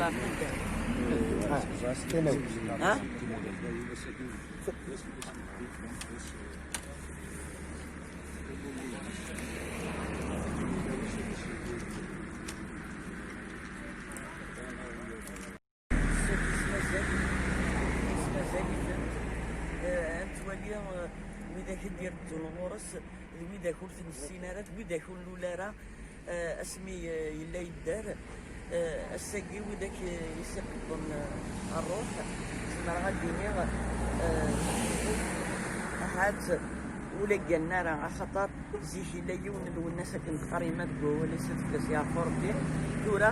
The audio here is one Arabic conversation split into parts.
ها توالي وإذا كدير الغرس وإذا كنت السينارات وإذا كل لولارا اسمي يلا يدار الساقي وذاك يسقطن الروح زعما غاديني هاد ولا قالنا راه خاطر زيك الا يون الناس كنت قريمه تقول ولا سات يعرفوا ربي دورا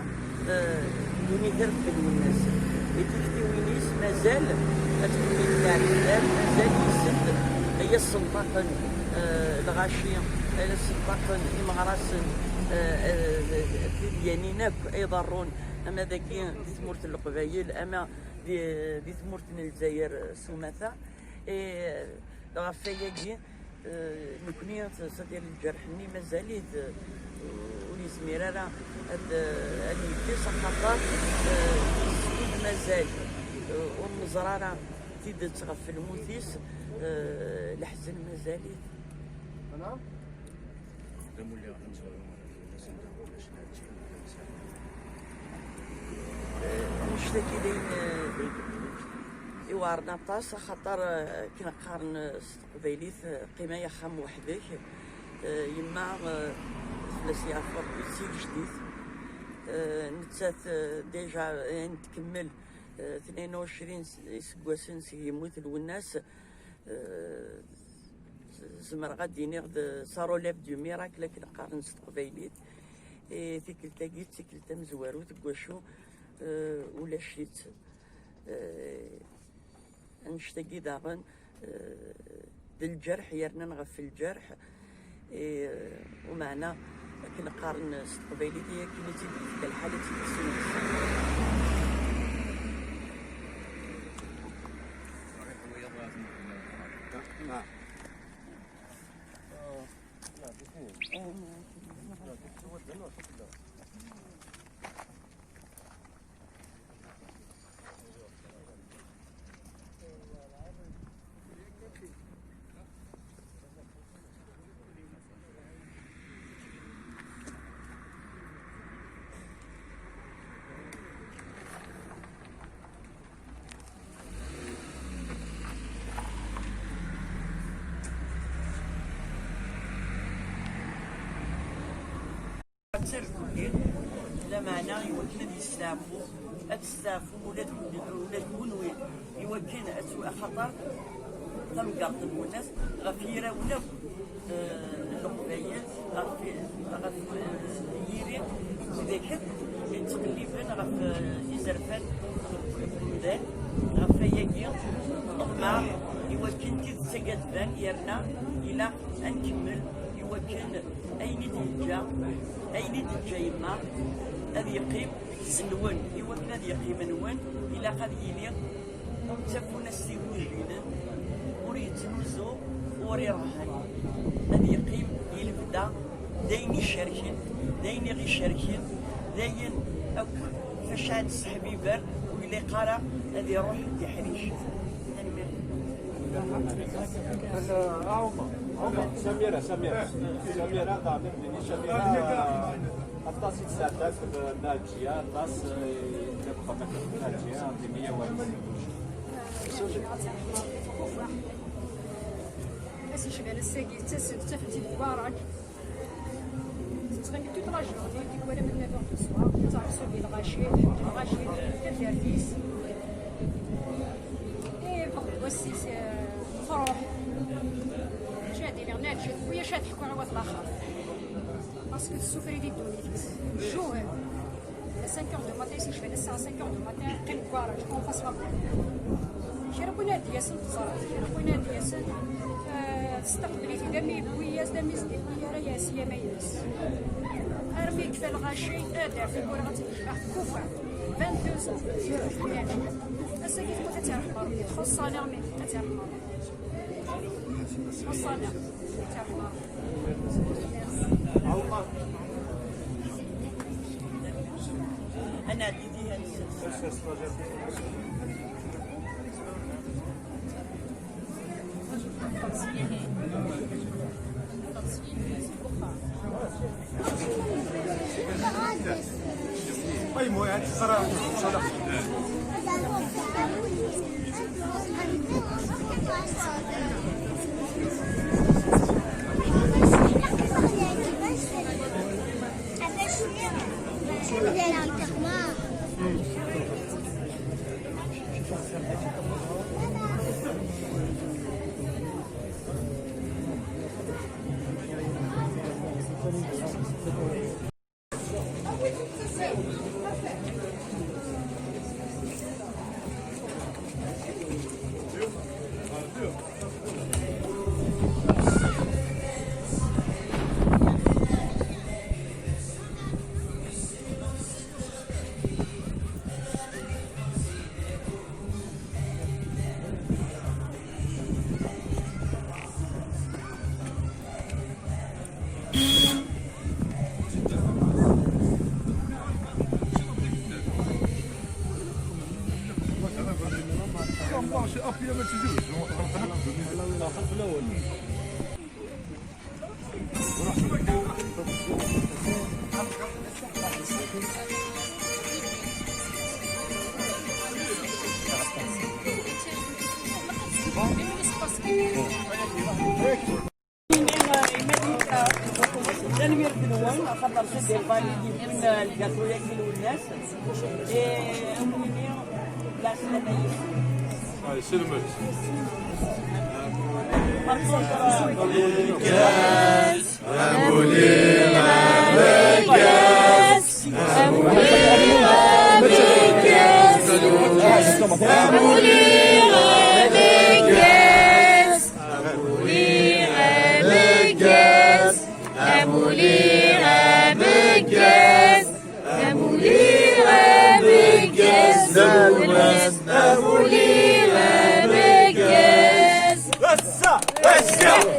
دوني درت بالناس يتكتي وينيس مازال تكمل التعليمات مازال يسد هي السلطه الغاشيه السلطه المغرس اليانينك يضرون اما ذاكي ثمورة القبايل اما دي ثمورة الجزائر سماثه غفاياكي نكوني صدير الجرحني مازاليت ولي سميرة راه هاد يدي خاطر مازال والنزرة راه تيد تغفل الموتيس الحزن مازاليت نشتكي لين يوارنا طاس خاطر كنقارن قبيليت قيمة يا خام وحدك يما فلاسي عفر سي جديد نتسات ديجا نتكمل 22 سكواسن يموت الوناس زمر غادي غد صاروا لاف دو ميراكل لكن قارن قبيليت تيكلتا كيت تيكلتا مزوارو تقواشو ولا شيت نشتاقي داغن الجرح يرنا نغفل الجرح ومعنا كنقارن قبيلي هي كي تيدير الحاله لا معنى يمكن يستعفوا أتستعفوا ولا تكون وين يمكن أسوء خطر تم قرط الناس غفيرة ولا القبايل غف يري ذاك تقليبا غف يزرفان ذاك غف ياكي طمع يمكن تتسقد يرنا إلى أن نكمل يمكن أين تجا يما هذا يقيم سنوان يمكن هذا يقيم نوان إلى قد يلي تكون السيوجين وريد نوزو وري راحل هذا يقيم يلبدا داين يشاركين داين غير يشاركين داين أو فاش عاد صاحبي بار واللي قرا هذا يروح يحريش سميرة ضامن سميرة الطاسي تساعدك بالناجية الطاس تبقى بالناجية دينية بس يشغل الساقي تفتي البارك تغني توت لا جورني كيكون من 9 دو سوار تعرسوا بين الغاشي كالفيرفيس اي بوسي فرح شادي لي ناجي ويا شاد حكوا على واحد الاخر باسكو السفري دي دونيت الجوع 5 heures du matin si je fais الساعه 5 heures du matin قل كوارج كون فاس لا شي راه كنا دياسن تصرف شي كنا دياسن تستقبلي في دمي بوياس دمي زدي راه ياسيه مياس ارمي كفى الغاشي ادار في كره غتبقى كوفا 22 يعني بس كيف ما تتعرف ربي تخص صالير مي تتعرف تخص صالير تتعرف أنا فيها أي مو يعني صراحة انا مير بنوان خاطر سيد الفاليدي من الكاتوليك من الناس امني لا سنه هاي سلمت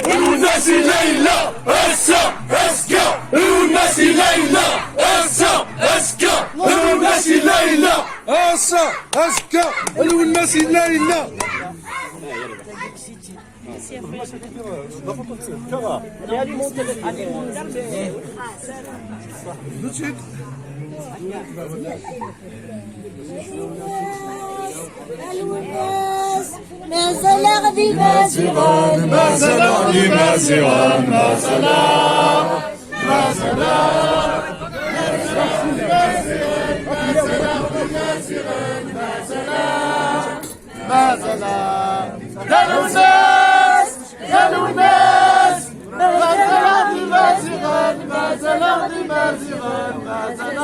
والناس ليلى هسه اسكا والناس ليلى هسه اسكا والناس ليلى هسه اسكا والناس ليلى ما زال غدي مازغان ما زال غدي مازغان ما زال ما زال ما زال قالوا الناس قالوا الناس ما زال غدي مازغان ما زال غدي مازغان ما زال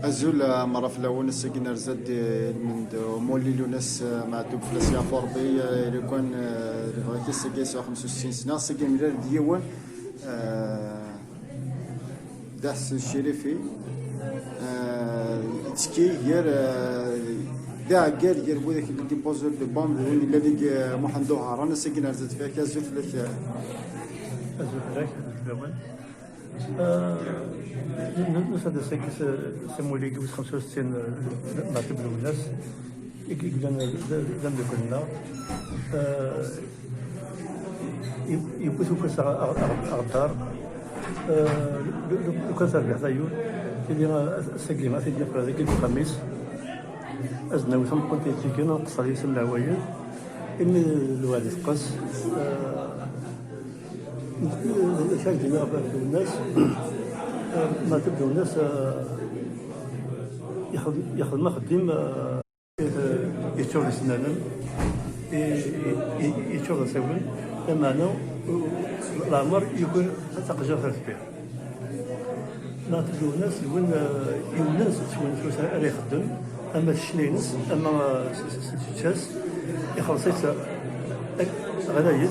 أزول مرة في الأول السجن رزد من مولي لوناس مع دوب فلاسيا فوربي اللي كان بغيت السجن 65 سنة السجن ملال ديوان داس الشريفي تسكي غير دا قال غير بو داك اللي ديبوزو دو بوم اللي لديك محمد هاران السجن رزد فيها كازو فلاك نسعد الساكس سمولي قبل 65 معتب الناس لم كنا يبوسوا كاس أغدار لو كان صار بحذايون اللي الساكلي سيدي هذاك الخميس أزنا ثم كنت تيكينا نقص عليه سمع وياه إن الوالد قص شاك ديما الناس ما تبدو الناس ياخذ ما خديم يتشغل سنانا يتشغل سوين بمعنى العمر يكون تقجر ثلاث بيع ما تبدو الناس وين يونس وين شو راه يخدم اما الشنينس اما الشاس يخلص غلايز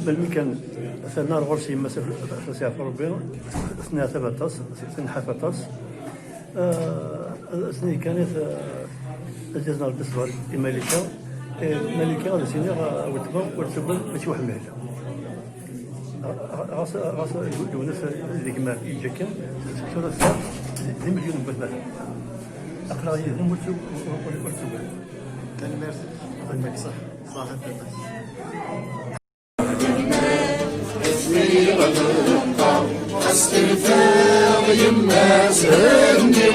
بالمكان ثنا الغرسي مسافة ساعة ربنا أثناء ثبتاس سنحفتاس أثناء كانت الجزنا البصرة الملكة الملكة السنة وتبغى ماشي واحد مهلة غاس يونس اللي كما يجاكم شو راه زي مليون بثمن أقرأ يهم ورتوب كان ميرسي الملك صح صاحب استنفاض يما سهلني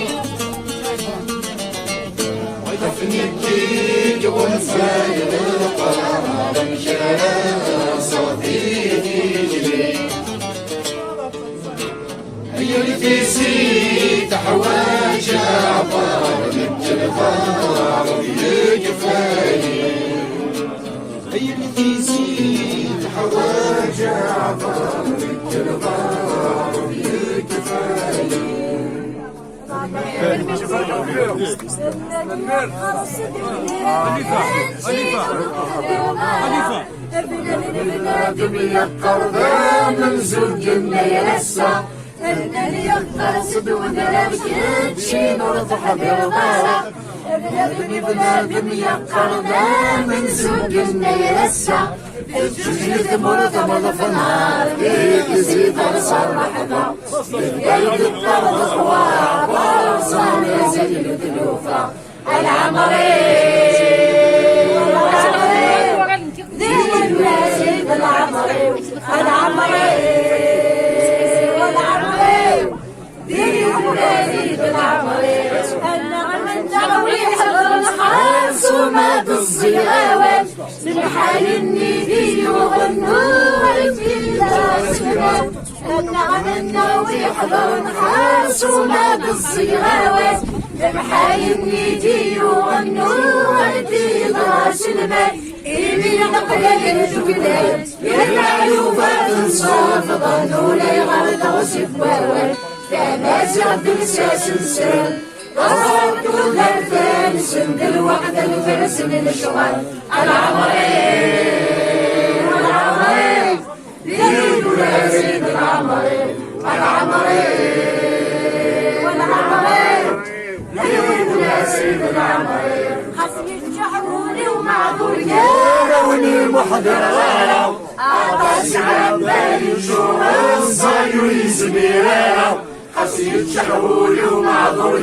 ويدفني الديك والفايد القرار مشانا صديقي جلي هيا الفيسي تحواج عبار التلفار يكفاني هيا الفيسي تحواج عبار بنادم يقرض من زوج يلسى الذي يقصد ودرك شي نرضح بالغارة بنادم يقرض من زوج يلسى الجزيرة مرتبطة في النار يزيد صرح ذا يلقى الطرد خوار ورصان يزيد الدلوفة العمري ذي الوزيد العمري ذي الوزيد العمري النغم التغويح الخاص وماد الزياوات بالحال الندي يغنوا في الاسماء النغم النوي حضر نحاس وماد الزياوات بالحال الندي يغنوا في الاسماء إيمي نقلل الجبلات يرعلوا فات صاف ظنوا لا يغرد غسف واوات فمازع بلساس نسال أصاب كل الفان سند الوحدة الفرس للشغل العمري ليل يزيد العمري ليل يزيد العمري خصني تجحروني ومعذور يا محضر غيره عباس عبالي شوان صاير يزميره خصني تجحروني ومعذور